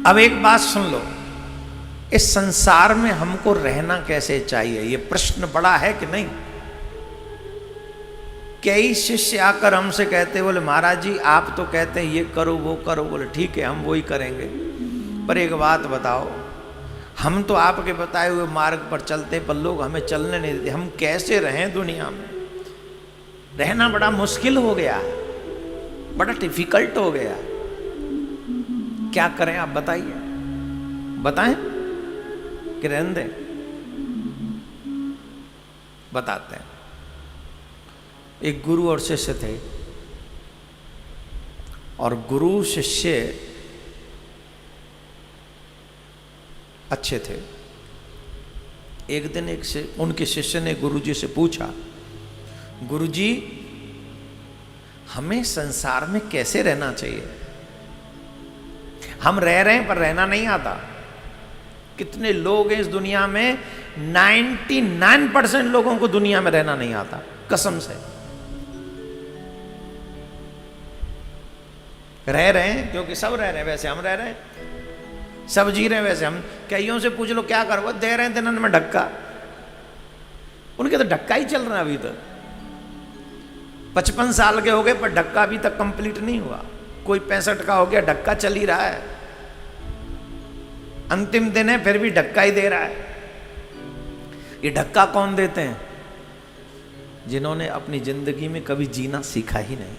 अब एक बात सुन लो, इस संसार में हमको रहना कैसे चाहिए, ये प्रश्न बड़ा है कि नहीं। कई शिष्य आकर हमसे कहते, बोले महाराज जी आप तो कहते हैं ये करो वो करो। बोले ठीक है हम वही करेंगे, पर एक बात बताओ, हम तो आपके बताए हुए मार्ग पर चलते पर लोग हमें चलने नहीं देते, हम कैसे रहें दुनिया में। रहना बड़ा मुश्किल हो गया, बड़ा डिफिकल्ट हो गया, क्या करें आप बताइए, बताएं कि रहने दें। बताते हैं। एक गुरु और शिष्य थे, और गुरु शिष्य अच्छे थे। एक दिन उनके शिष्य ने गुरुजी से पूछा, गुरुजी हमें संसार में कैसे रहना चाहिए, हम रह रहे हैं पर रहना नहीं आता। कितने लोग हैं इस दुनिया में, 99% लोगों को दुनिया में रहना नहीं आता, कसम से। रह रहे हैं क्योंकि सब रह रहे हैं, वैसे हम रह रहे हैं, सब जी रहे हैं वैसे हम। कईयों से पूछ लो क्या करो, दे रहे हैं दिनन में ढक्का, उनके तो ढक्का ही चल रहा है अभी तक। 55 साल के हो गए पर ढक्का अभी तक कंप्लीट नहीं हुआ। कोई 65 का हो गया, ढक्का चल ही रहा है, अंतिम दिन है फिर भी ढक्का ही दे रहा है। ये ढक्का कौन देते हैं, जिन्होंने अपनी जिंदगी में कभी जीना सीखा ही नहीं,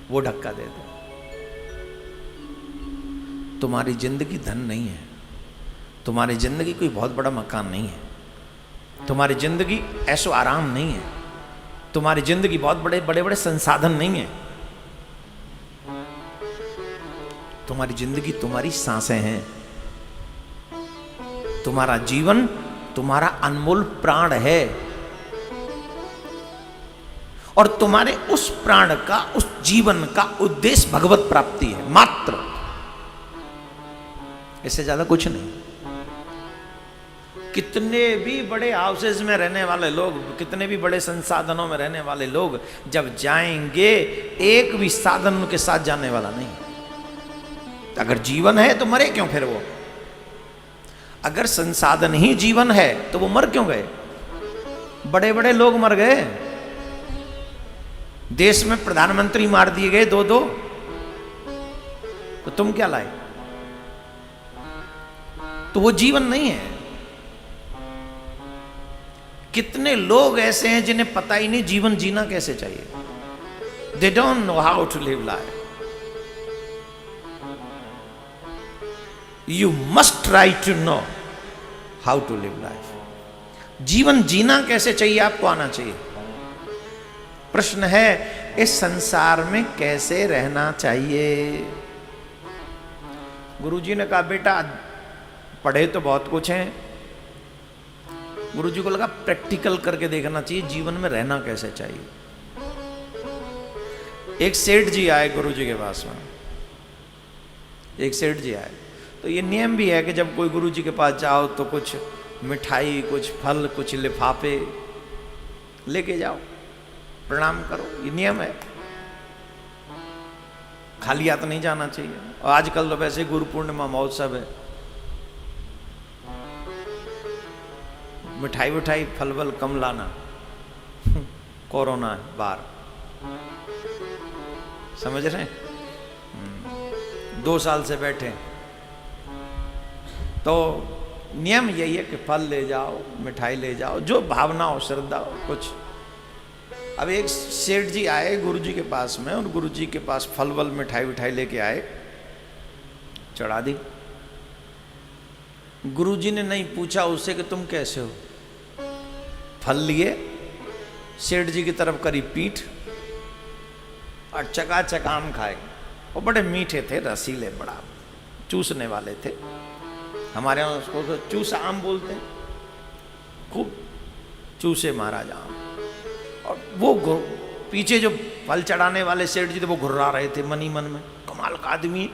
वो ढक्का देते हैं। तुम्हारी जिंदगी धन नहीं है, तुम्हारी जिंदगी कोई बहुत बड़ा मकान नहीं है, तुम्हारी जिंदगी ऐशो आराम नहीं है, तुम्हारी जिंदगी बहुत बड़े बड़े बड़े संसाधन नहीं है। तुम्हारी जिंदगी तुम्हारी सांसें हैं, तुम्हारा जीवन तुम्हारा अनमोल प्राण है, और तुम्हारे उस प्राण का, उस जीवन का उद्देश्य भगवत प्राप्ति है मात्र, इससे ज्यादा कुछ नहीं। कितने भी बड़े हाउसेज में रहने वाले लोग, कितने भी बड़े संसाधनों में रहने वाले लोग जब जाएंगे, एक भी साधन उनके साथ जाने वाला नहीं। अगर जीवन है तो मरे क्यों फिर वो, अगर संसाधन ही जीवन है तो वो मर क्यों गए। बड़े बड़े लोग मर गए, देश में प्रधानमंत्री मार दिए गए दो दो, तो तुम क्या लाए, तो वो जीवन नहीं है। कितने लोग ऐसे हैं जिन्हें पता ही नहीं जीवन जीना कैसे चाहिए, they don't know how to live life. You must try to know how to live life. जीवन जीना कैसे चाहिए आपको आना चाहिए। प्रश्न है इस संसार में कैसे रहना चाहिए। गुरुजी ने कहा बेटा पढ़े तो बहुत कुछ हैं, गुरुजी को लगा प्रैक्टिकल करके देखना चाहिए जीवन में रहना कैसे चाहिए। एक सेठ जी आए गुरुजी के पास में, एक सेठ जी आए, तो ये नियम भी है कि जब कोई गुरुजी के पास जाओ तो कुछ मिठाई, कुछ फल, कुछ लिफाफे लेके जाओ, प्रणाम करो, ये नियम है, खाली हाथ नहीं जाना चाहिए। और आजकल तो वैसे गुरु पूर्णिमा महोत्सव है, मिठाई विठाई फल वल कम लाना, कोरोना बार, समझ रहे हैं। 2 साल से बैठे, तो नियम यही है कि फल ले जाओ, मिठाई ले जाओ, जो भावना हो, श्रद्धा हो कुछ। अब एक सेठ जी आए गुरुजी के पास में, और गुरुजी के पास फल वल मिठाई विठाई लेके आए, चढ़ा दी। गुरुजी ने नहीं पूछा उससे कि तुम कैसे हो, फल लिए, सेठ जी की तरफ करी पीठ, और चकाचक आम खाए। वो बड़े मीठे थे, रसीले, बड़ा चूसने वाले थे। हमारे यहाँ उसको तो चूसा आम बोलते हैं, खूब चूसे महाराज आम। और वो पीछे जो फल चढ़ाने वाले सेठ जी थे वो घुर्रा रहे थे मनी मन में, कमाल का आदमी,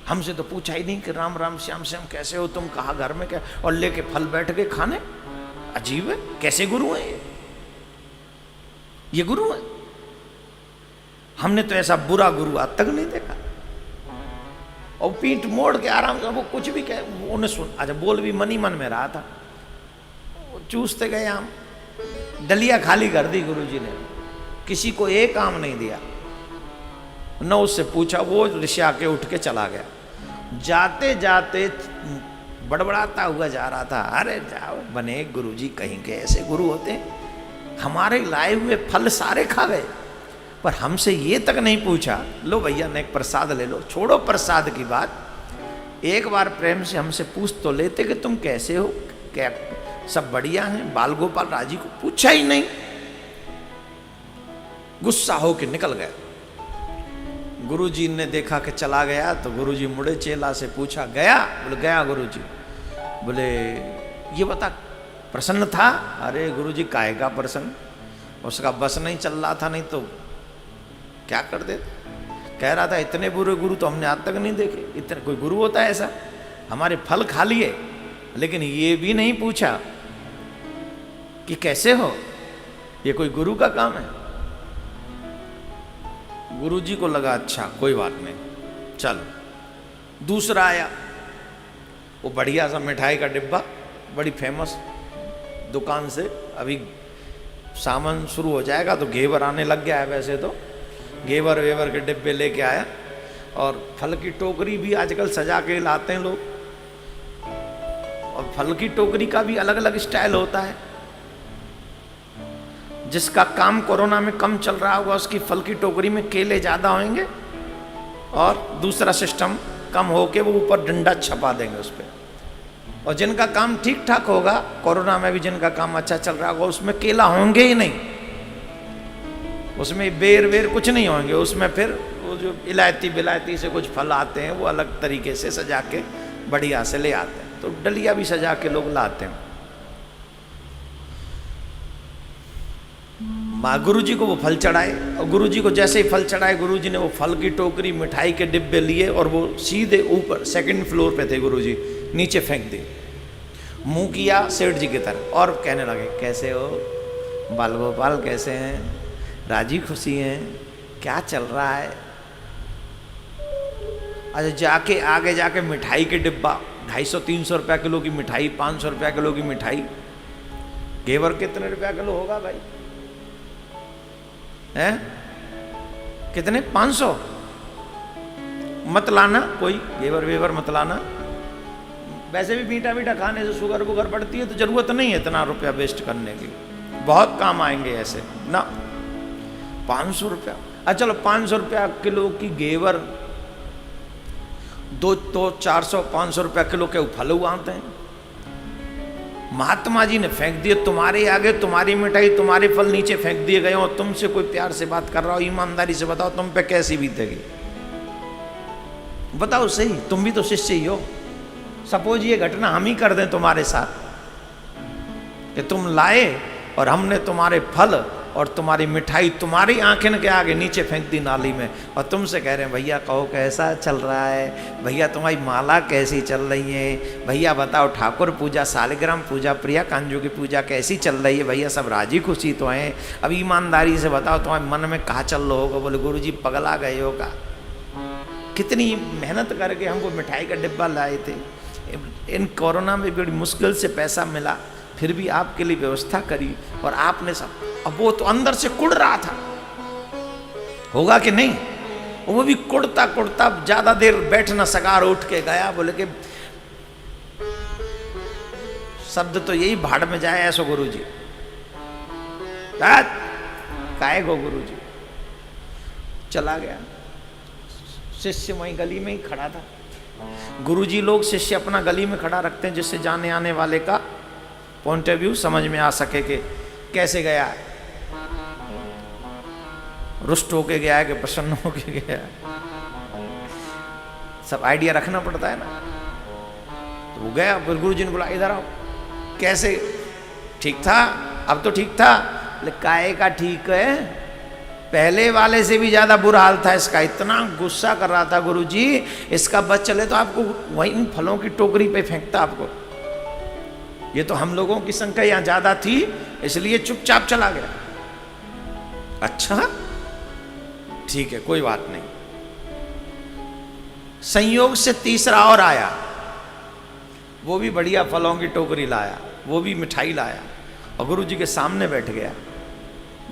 हमसे तो पूछा ही नहीं कि राम राम श्याम श्याम कैसे हो तुम, कहा घर में क्या, और लेके फल बैठ गए खाने। अजीब है, कैसे गुरु है ये गुरु है। हमने तो ऐसा बुरा गुरु आज तक नहीं देखा। और पीठ मोड़ के आराम से, वो कुछ भी कहे, उन्हें सुन, अच्छा बोल भी मन ही मन में रहा था, वो चूसते गए आम, डलिया खाली कर दी गुरुजी ने, किसी को एक आम नहीं दिया, न उससे पूछा, वो ऋषि आके उठ के चला गया। जाते जाते बड़बड़ाता हुआ जा रहा था, अरे जाओ बने गुरुजी, कहीं के ऐसे गुरु होते, हमारे लाए हुए फल सारे खा गए, पर हमसे ये तक नहीं पूछा, लो भैया ने एक प्रसाद ले लो, छोड़ो प्रसाद की बात, एक बार प्रेम से हमसे पूछ तो लेते कि तुम कैसे हो, क्या सब बढ़िया हैं। बाल गोपाल राजी को पूछा ही नहीं, गुस्सा होकर निकल गया। गुरुजी ने देखा कि चला गया तो गुरुजी मुड़े, चेला से पूछा, गया? बोले गया गुरुजी। बोले ये बता प्रसन्न था? अरे गुरुजी काहे का प्रसन्न, उसका बस नहीं चल रहा था, नहीं तो क्या कर देते। कह रहा था इतने बुरे गुरु तो हमने आज तक नहीं देखे, इतने कोई गुरु होता है ऐसा, हमारे फल खा लिए, लेकिन ये भी नहीं पूछा कि कैसे हो, ये कोई गुरु का काम है। गुरुजी को लगा अच्छा कोई बात नहीं, चलो। दूसरा आया, वो बढ़िया सा मिठाई का डिब्बा, बड़ी फेमस दुकान से, अभी सामान शुरू हो जाएगा तो घेवर आने लग गया है, वैसे तो घेवर वेवर के डिब्बे लेके आया, और फल की टोकरी भी आजकल सजा के लाते हैं लोग, और फल की टोकरी का भी अलग अलग स्टाइल होता है। जिसका काम कोरोना में कम चल रहा होगा उसकी फल की टोकरी में केले ज़्यादा होंगे, और दूसरा सिस्टम कम होके वो ऊपर डंडा छपा देंगे उस पर। और जिनका काम ठीक ठाक होगा, कोरोना में भी जिनका काम अच्छा चल रहा होगा, उसमें केला होंगे ही नहीं, उसमें बेर वेर कुछ नहीं होंगे, उसमें फिर वो जो इलायती बिलायती से कुछ फल आते हैं वो अलग तरीके से सजा के बढ़िया से ले आते हैं, तो डलिया भी सजा के लोग लाते हैं। माँ गुरुजी को वो फल चढ़ाए, और गुरुजी को जैसे ही फल चढ़ाए, गुरुजी ने वो फल की टोकरी मिठाई के डिब्बे लिए और वो सीधे ऊपर सेकंड फ्लोर पे थे गुरुजी, नीचे फेंक दी, मुंह किया सेठ जी की तरफ और कहने लगे, कैसे हो बाल गोपाल, कैसे हैं, राजी खुशी हैं, क्या चल रहा है। अच्छा जाके आगे जाके मिठाई के डिब्बा, 250-300 रुपया किलो की मिठाई, 500 रुपया किलो की मिठाई, घेवर कितने रुपया किलो होगा भाई, हैं कितने, 500? मत लाना कोई घेवर वेवर मत लाना, वैसे भी मीठा मीठा खाने से शुगर वुगर बढ़ती है, तो जरूरत नहीं है इतना रुपया वेस्ट करने की, बहुत काम आएंगे ऐसे ना। 500 रुपया, अच्छा चलो 500 रुपया किलो की घेवर, 400-500 रुपया किलो के फल आते हैं। महात्मा जी ने फेंक दिए तुम्हारे आगे, तुम्हारी मिठाई तुम्हारे फल नीचे फेंक दिए गए, और तुमसे कोई प्यार से बात कर रहा हो, ईमानदारी से बताओ तुम पे कैसी बीतेगी, बताओ सही, तुम भी तो शिष्य ही हो। सपोज ये घटना हम ही कर दें तुम्हारे साथ कि तुम लाए और हमने तुम्हारे फल और तुम्हारी मिठाई तुम्हारी आंखें के आगे नीचे फेंक दी नाली में, और तुमसे कह रहे हैं भैया कहो कैसा चल रहा है, भैया तुम्हारी माला कैसी चल रही है, भैया बताओ ठाकुर पूजा, सालिग्राम पूजा, प्रिया कांजू की पूजा कैसी चल रही है, भैया सब राजी खुशी तो हैं, अब ईमानदारी से बताओ तुम्हारे मन में कहाँ चल रहा होगा। बोले गुरुजी पगला गए होगा, कितनी मेहनत करके हमको मिठाई का डिब्बा लाए थे, इन कोरोना में बड़ी मुश्किल से पैसा मिला, फिर भी आपके लिए व्यवस्था करी, और आपने सब, अब वो तो अंदर से कुड़ रहा था, होगा कि नहीं, वो भी कुड़ता कुड़ता ज्यादा देर बैठ न सका, उठ के गया, बोले कि शब्द तो यही भाड़ में जाए ऐसो गुरुजी, काय गो गुरुजी। चला गया, शिष्य वहीं गली में ही खड़ा था। गुरुजी लोग शिष्य अपना गली में खड़ा रखते हैं जिससे जाने आने वाले का पॉइंट ऑफ व्यू समझ में आ सके कि कैसे गया है, रुष्ट होके गया है कि प्रसन्न होके गया है, सब आइडिया रखना पड़ता है ना। तो वो गया, फिर गुरुजी ने बोला इधर आओ, कैसे, ठीक था, अब तो ठीक था, काहे का ठीक है, पहले वाले से भी ज्यादा बुरा हाल था इसका, इतना गुस्सा कर रहा था गुरुजी, इसका बस चले तो आपको वहीं फलों की टोकरी पे फेंकता आपको, ये तो हम लोगों की संख्या यहां ज्यादा थी इसलिए चुपचाप चला गया। अच्छा ठीक है कोई बात नहीं। संयोग से तीसरा और आया, वो भी बढ़िया फलों की टोकरी लाया, वो भी मिठाई लाया और गुरुजी के सामने बैठ गया।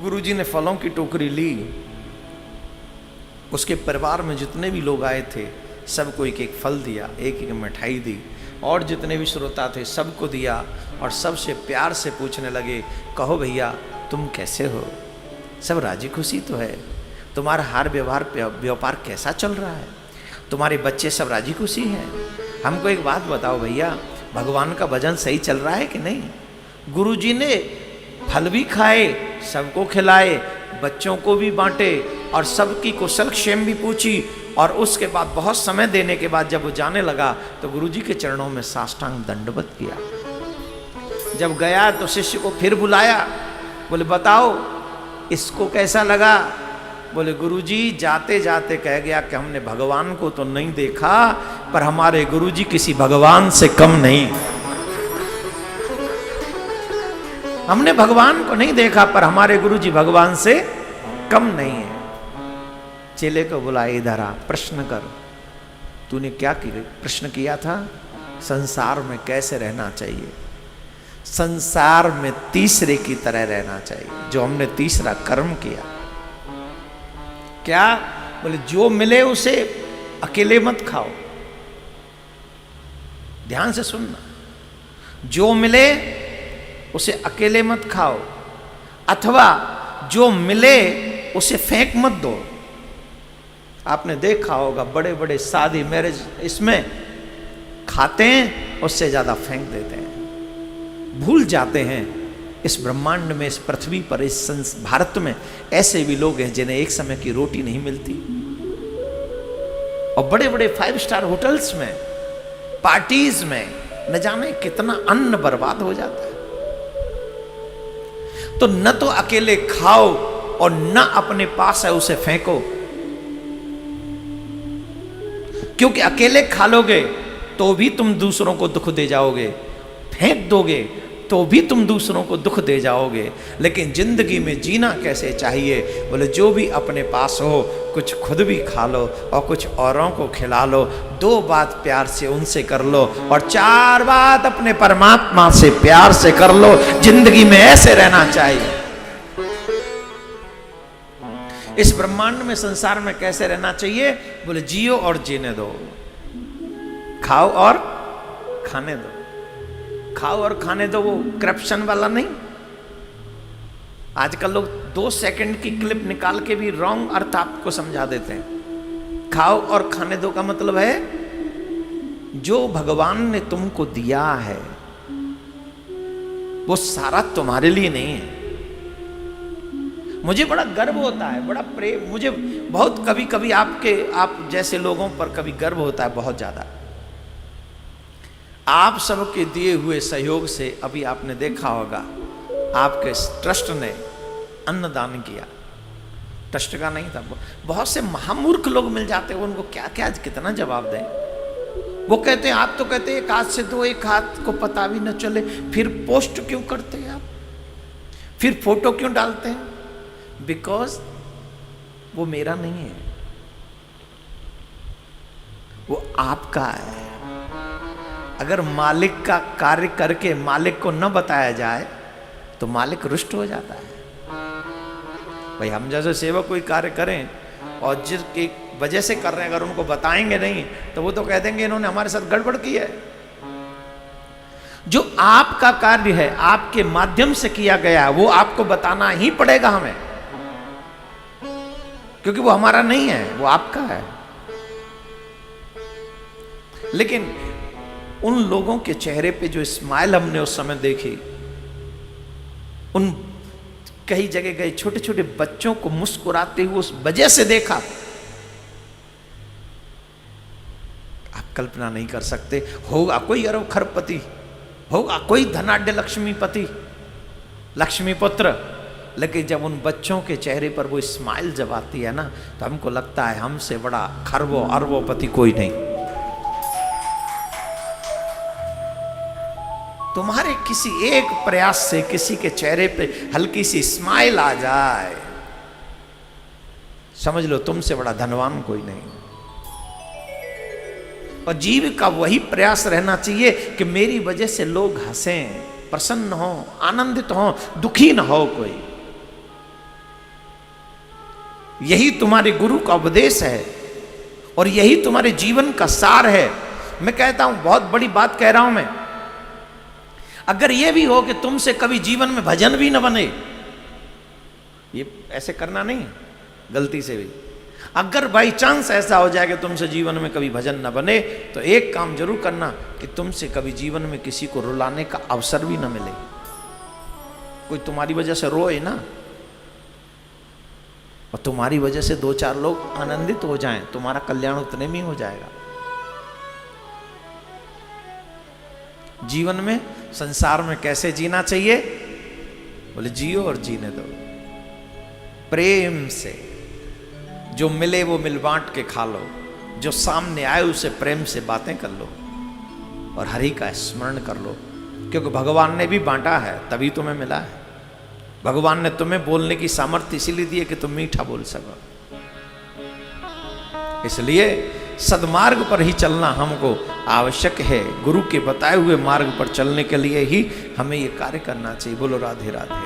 गुरुजी ने फलों की टोकरी ली, उसके परिवार में जितने भी लोग आए थे सबको एक एक फल दिया, एक एक मिठाई दी, और जितने भी श्रोता थे सबको दिया और सबसे प्यार से पूछने लगे, कहो भैया तुम कैसे हो, सब राजी खुशी तो है, तुम्हारा हार व्यवहार व्यापार कैसा चल रहा है, तुम्हारे बच्चे सब राजी खुशी हैं, हमको एक बात बताओ भैया, भगवान का भजन सही चल रहा है कि नहीं। गुरुजी ने फल भी खाए, सबको खिलाए, बच्चों को भी बांटे और सबकी कुशल क्षेम भी पूछी, और उसके बाद बहुत समय देने के बाद जब वो जाने लगा तो गुरुजी के चरणों में साष्टांग दंडवत किया। जब गया तो शिष्य को फिर बुलाया, बोले बताओ इसको कैसा लगा। बोले गुरुजी जाते जाते कह गया कि हमने भगवान को तो नहीं देखा पर हमारे गुरुजी किसी भगवान से कम नहीं, हमने भगवान को नहीं देखा पर हमारे गुरुजी भगवान से कम नहीं है। चेले को बुलाए, इधर आ, प्रश्न कर, तूने क्या प्रश्न किया था, संसार में कैसे रहना चाहिए, संसार में तीसरे की तरह रहना चाहिए, जो हमने तीसरा कर्म किया। क्या बोले, जो मिले उसे अकेले मत खाओ, ध्यान से सुनना, जो मिले उसे अकेले मत खाओ, अथवा जो मिले उसे फेंक मत दो। आपने देखा होगा बड़े बड़े शादी मैरिज इसमें खाते हैं उससे ज्यादा फेंक देते हैं, भूल जाते हैं इस ब्रह्मांड में, इस पृथ्वी पर, इस भारत में ऐसे भी लोग हैं जिन्हें एक समय की रोटी नहीं मिलती, और बड़े बड़े 5 स्टार होटल्स में, पार्टीज में न जाने कितना अन्न बर्बाद हो जाता है। तो न तो अकेले खाओ और न अपने पास है उसे फेंको, क्योंकि अकेले खा लोगे तो भी तुम दूसरों को दुख दे जाओगे, फेंक दोगे तो भी तुम दूसरों को दुख दे जाओगे। लेकिन जिंदगी में जीना कैसे चाहिए, बोले जो भी अपने पास हो कुछ खुद भी खा लो और कुछ औरों को खिला लो, 2 बात प्यार से उनसे कर लो और 4 बात अपने परमात्मा से प्यार से कर लो। जिंदगी में ऐसे रहना चाहिए। इस ब्रह्मांड में, संसार में कैसे रहना चाहिए, बोले जियो और जीने दो, खाओ और खाने दो, खाओ और खाने दो, वो करप्शन वाला नहीं। आजकल लोग 2 सेकंड की क्लिप निकाल के भी रॉन्ग अर्थ आपको समझा देते हैं। खाओ और खाने दो का मतलब है जो भगवान ने तुमको दिया है वो सारा तुम्हारे लिए नहीं है। मुझे बड़ा गर्व होता है, बड़ा प्रेम, मुझे बहुत कभी कभी आप जैसे लोगों पर कभी गर्व होता है, बहुत ज्यादा। आप सबके दिए हुए सहयोग से अभी आपने देखा होगा आपके ट्रस्ट ने अन्नदान किया, ट्रस्ट का नहीं था। बहुत से महामूर्ख लोग मिल जाते हैं, उनको क्या क्या कितना जवाब दें। वो कहते हैं, आप तो कहते हैं एक हाथ से दो, एक हाथ को पता भी न चले, फिर पोस्ट क्यों करते हैं आप, फिर फोटो क्यों डालते हैं? बिकॉज वो मेरा नहीं है, वो आपका है। अगर मालिक का कार्य करके मालिक को न बताया जाए तो मालिक रुष्ट हो जाता है। भाई हम जैसे सेवक कोई कार्य करें और जिसकी वजह से कर रहे हैं, अगर उनको बताएंगे नहीं तो वो तो कह देंगे इन्होंने हमारे साथ गड़बड़ की है। जो आपका कार्य है, आपके माध्यम से किया गया है, वो आपको बताना ही पड़ेगा हमें, क्योंकि वो हमारा नहीं है, वो आपका है। लेकिन उन लोगों के चेहरे पे जो स्माइल हमने उस समय देखी, उन कई जगह गए छोटे छोटे बच्चों को मुस्कुराते हुए उस वजह से देखा, आप कल्पना नहीं कर सकते। होगा कोई अरब खरबपति, होगा कोई धनाढ्य लक्ष्मीपति, लक्ष्मीपुत्र, लेकिन जब उन बच्चों के चेहरे पर वो स्माइल जब आती है ना, तो हमको लगता है हमसे बड़ा खरबों अरबोपति कोई नहीं। तुम्हारे किसी एक प्रयास से किसी के चेहरे पे हल्की सी स्माइल आ जाए, समझ लो तुमसे बड़ा धनवान कोई नहीं। और जीव का वही प्रयास रहना चाहिए कि मेरी वजह से लोग हंसें, प्रसन्न हो, आनंदित हो, दुखी न हो कोई। यही तुम्हारे गुरु का उपदेश है और यही तुम्हारे जीवन का सार है। मैं कहता हूं, बहुत बड़ी बात कह रहा हूं मैं, अगर यह भी हो कि तुमसे कभी जीवन में भजन भी न बने, ये ऐसे करना नहीं गलती से भी, अगर बाई चांस ऐसा हो जाए कि तुमसे जीवन में कभी भजन न बने, तो एक काम जरूर करना कि तुमसे कभी जीवन में किसी को रुलाने का अवसर भी न मिले। कोई तुम्हारी वजह से रोए ना, और तुम्हारी वजह से 2-4 लोग आनंदित हो जाएं, तुम्हारा कल्याण उतने में हो जाएगा। जीवन में, संसार में कैसे जीना चाहिए? बोले जियो और जीने दो प्रेम से। जो मिले वो मिल बांट के खा लो, जो सामने आए उसे प्रेम से बातें कर लो और हरि का स्मरण कर लो, क्योंकि भगवान ने भी बांटा है तभी तुम्हें मिला है। भगवान ने तुम्हें बोलने की सामर्थ्य इसीलिए दी है कि तुम मीठा बोल सको। इसलिए सदमार्ग पर ही चलना हमको आवश्यक है। गुरु के बताए हुए मार्ग पर चलने के लिए ही हमें ये कार्य करना चाहिए। बोलो राधे राधे।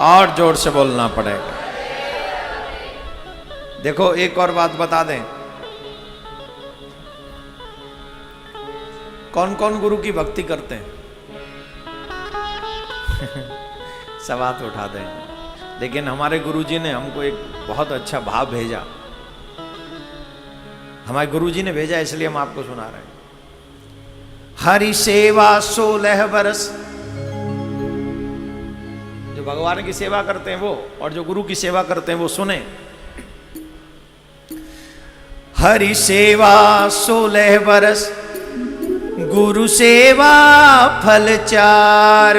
और जोर से बोलना पड़ेगा। देखो एक और बात बता दें, कौन कौन गुरु की भक्ति करते हैं? सब हाथ उठा दें। लेकिन हमारे गुरुजी ने हमको एक बहुत अच्छा भाव भेजा, हमारे गुरुजी ने भेजा, इसलिए हम आपको सुना रहे हैं। हरि सेवा 16 बरस। जो भगवान की सेवा करते हैं वो, और जो गुरु की सेवा करते हैं वो सुने। हरि सेवा 16 बरस, गुरु सेवा फल 4।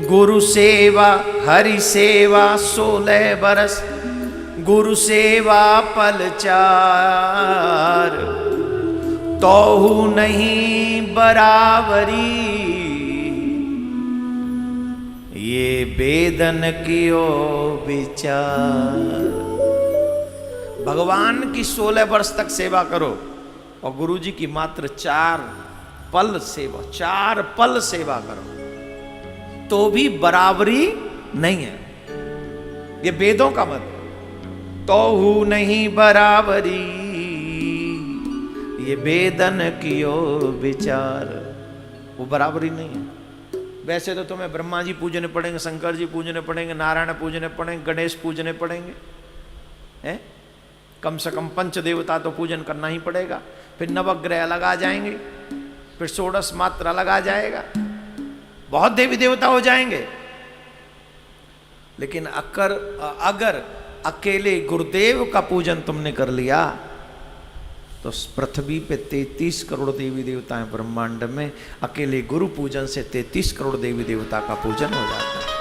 गुरु सेवा हरि सेवा 16 बरस, गुरु सेवा फल 4। तोहू नहीं बराबरी, ये वेदन कियो विचार। भगवान की 16 वर्ष तक सेवा करो और गुरुजी की मात्र 4 पल सेवा करो, तो भी बराबरी नहीं है। ये वेदों का मत, तोहू नहीं बराबरी, ये वेदन कियो विचार। वो बराबरी नहीं है। वैसे तो तुम्हें ब्रह्मा जी पूजने पड़ेंगे, शंकर जी पूजने पड़ेंगे, नारायण पूजने पड़ेंगे, गणेश पूजने पड़ेंगे, हैं? कम से कम पंच देवता तो पूजन करना ही पड़ेगा। फिर नवग्रह अलग आ जाएंगे, फिर षोडश मात्र अलग आ जाएगा, बहुत देवी देवता हो जाएंगे। लेकिन अगर अकेले गुरुदेव का पूजन तुमने कर लिया तो पृथ्वी पे 33 करोड़ देवी देवता हैं ब्रह्मांड में। अकेले गुरु पूजन से 33 करोड़ देवी देवता का पूजन हो जाता है।